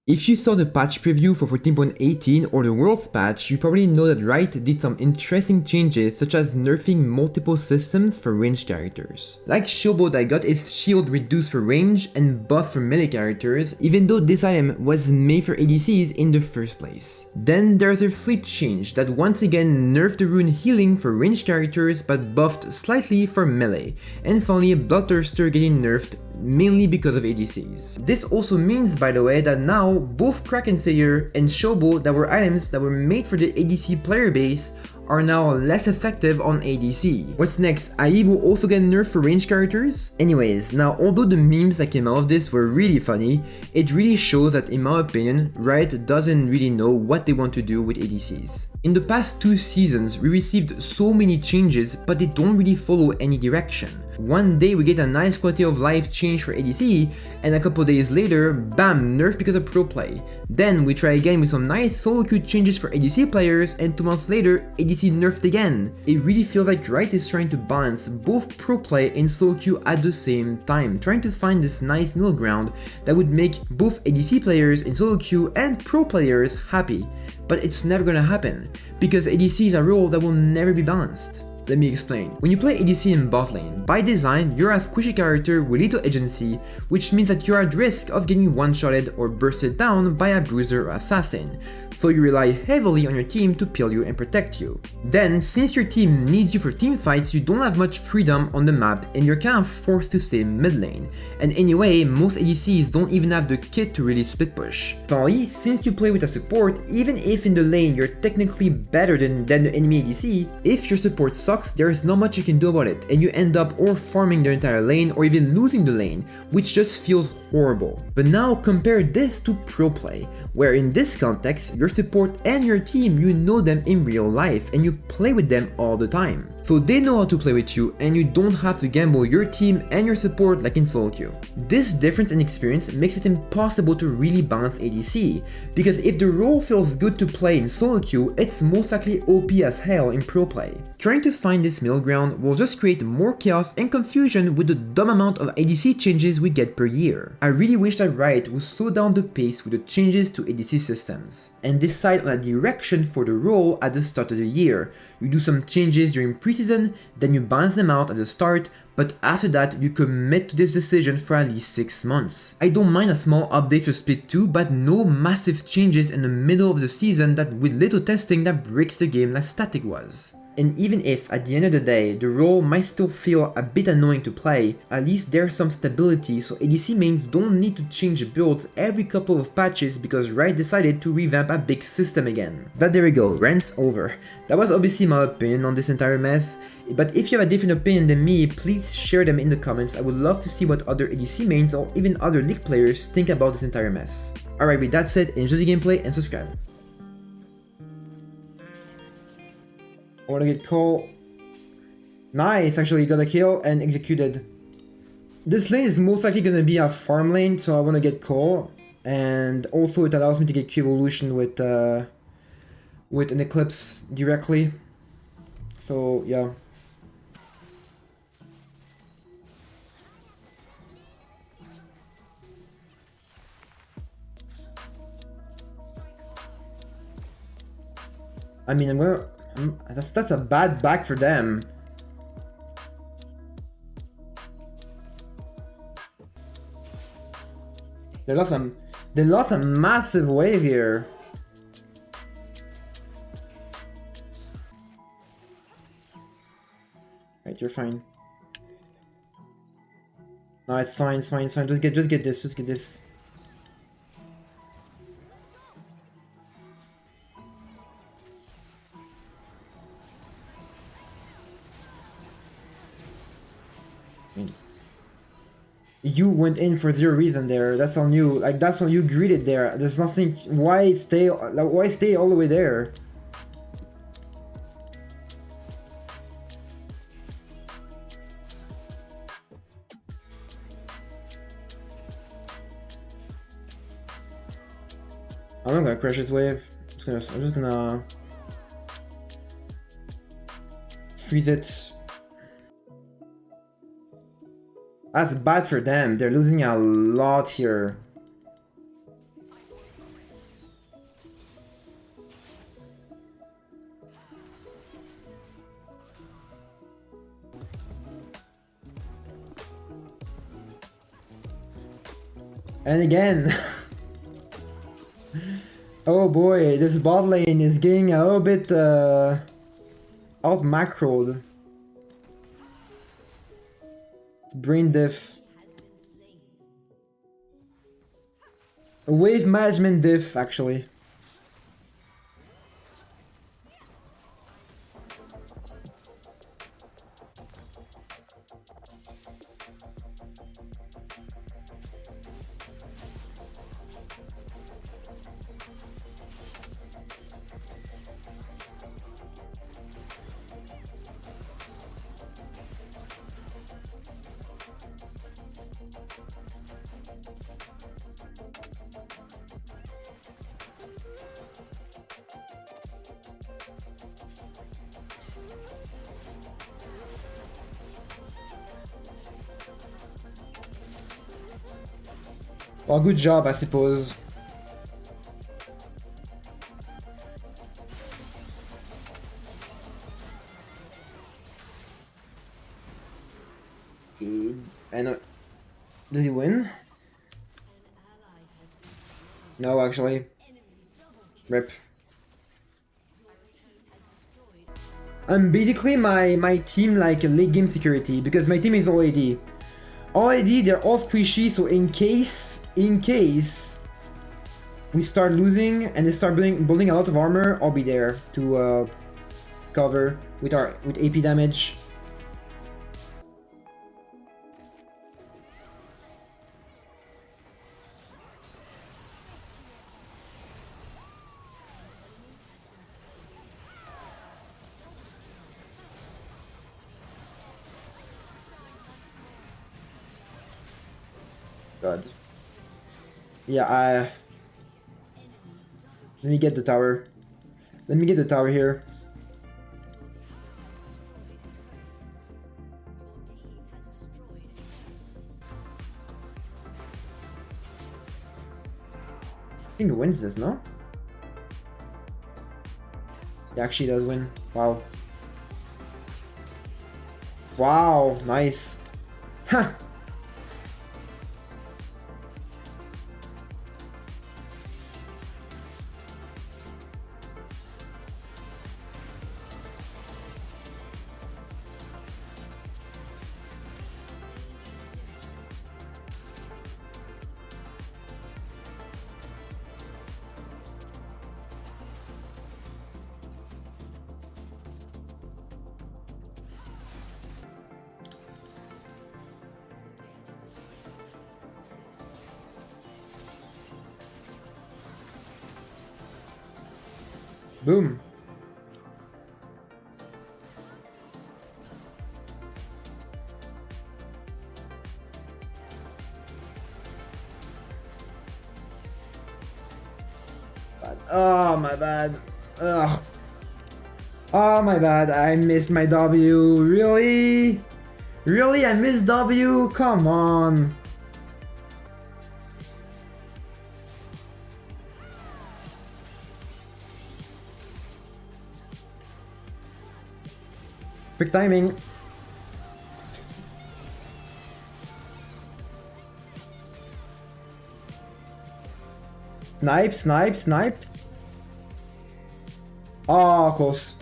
If you saw the patch preview for 14.18 or the Worlds patch, you probably know that Riot did some interesting changes such as nerfing multiple systems for ranged characters. Like Showboat that got its shield reduced for range and buff for melee characters, even though this item was made for ADCs in the first place. Then there's a fleet change that once again nerfed the rune healing for ranged characters but buffed slightly for melee. And finally Bloodthirster getting nerfed mainly because of ADCs. This also means, by the way, that now both Kraken Slayer and Showboat that were items that were made for the ADC player base are now less effective on ADC. What's next? AI will also get nerfed for ranged characters? Anyways, now although the memes that came out of this were really funny, it really shows that in my opinion, Riot doesn't really know what they want to do with ADCs. In the past 2 seasons, we received so many changes, but they don't really follow any direction. One day we get a nice quality of life change for ADC, and a couple days later, bam, nerf because of pro play. Then we try again with some nice solo queue changes for ADC players, and 2 months later, ADC nerfed again. It really feels like Riot is trying to balance both pro play and solo queue at the same time, trying to find this nice middle ground that would make both ADC players in solo queue and pro players happy. But it's never gonna happen, because ADC is a role that will never be balanced. Let me explain. When you play ADC in bot lane, by design, you're a squishy character with little agency, which means that you're at risk of getting one-shotted or bursted down by a bruiser or assassin, so you rely heavily on your team to peel you and protect you. Then, since your team needs you for team fights, you don't have much freedom on the map and you're kind of forced to stay mid lane. And anyway, most ADCs don't even have the kit to really split push. Finally, since you play with a support, even if in the lane you're technically better than the enemy ADC, if your support sucks, there is not much you can do about it, and you end up or farming the entire lane or even losing the lane, which just feels horrible. But now compare this to pro play, where in this context, your support and your team, you know them in real life and you play with them all the time. So they know how to play with you and you don't have to gamble your team and your support like in solo queue. This difference in experience makes it impossible to really balance ADC, because if the role feels good to play in solo queue, it's most likely OP as hell in pro play. Trying to find this middle ground will just create more chaos and confusion with the dumb amount of ADC changes we get per year. I really wish that Riot would slow down the pace with the changes to ADC systems, and decide on a direction for the role at the start of the year. You do some changes during preseason, then you balance them out at the start, but after that you commit to this decision for at least 6 months. I don't mind a small update for Split 2, but no massive changes in the middle of the season that with little testing that breaks the game like Static was. And even if, at the end of the day, the role might still feel a bit annoying to play, at least there's some stability so ADC mains don't need to change builds every couple of patches because Riot decided to revamp a big system again. But there we go, rant's over. That was obviously my opinion on this entire mess, but if you have a different opinion than me, please share them in the comments. I would love to see what other ADC mains or even other League players think about this entire mess. Alright, with that said, enjoy the gameplay and subscribe. I wanna get Cole. Nice, actually got a kill and executed. This lane is most likely gonna be a farm lane, so I wanna get Cole. And also it allows me to get Q evolution with an Eclipse directly. So yeah. I mean, that's a bad back for them. They lost a massive wave here. Right, you're fine. No, it's fine, it's fine, it's fine. Just get this. You went in for 0 reason there. That's on you. Like, that's on you. Greeted there. There's nothing. Why stay all the way there? I'm not gonna crash this wave. I'm just gonna freeze it. That's bad for them. They're losing a lot here. And again. Oh boy, this bot lane is getting a little bit out macroed. Brain diff. A wave management diff, actually. Well, good job, I suppose. I know. Does he win? No, actually. Rip. I'm basically my team like a late game security because my team is all AD. All AD, they're all squishy, so in case we start losing and they start building a lot of armor, I'll be there to cover with AP damage. God. Yeah, let me get the tower. Let me get the tower here. I think he wins this, no? He actually does win. Wow. Wow, nice. Ha! Boom. Bad. Oh, my bad. Ugh. Oh, my bad. I missed my W. Really? Really? I missed W? Come on. Quick timing. Snipe, snipe, snipe. Oh, close.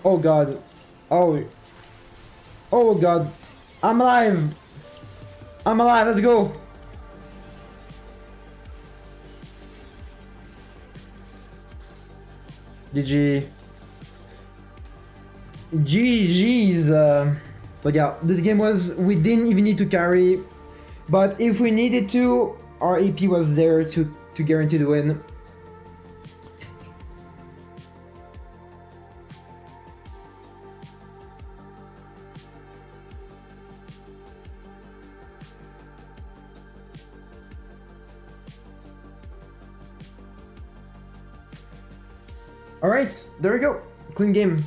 Oh god. Oh. Oh god. I'm alive. I'm alive. Let's go. GG. GG's. But yeah, this game was, we didn't even need to carry. But if we needed to, our AP was there to guarantee the win. Alright, there we go. Clean game.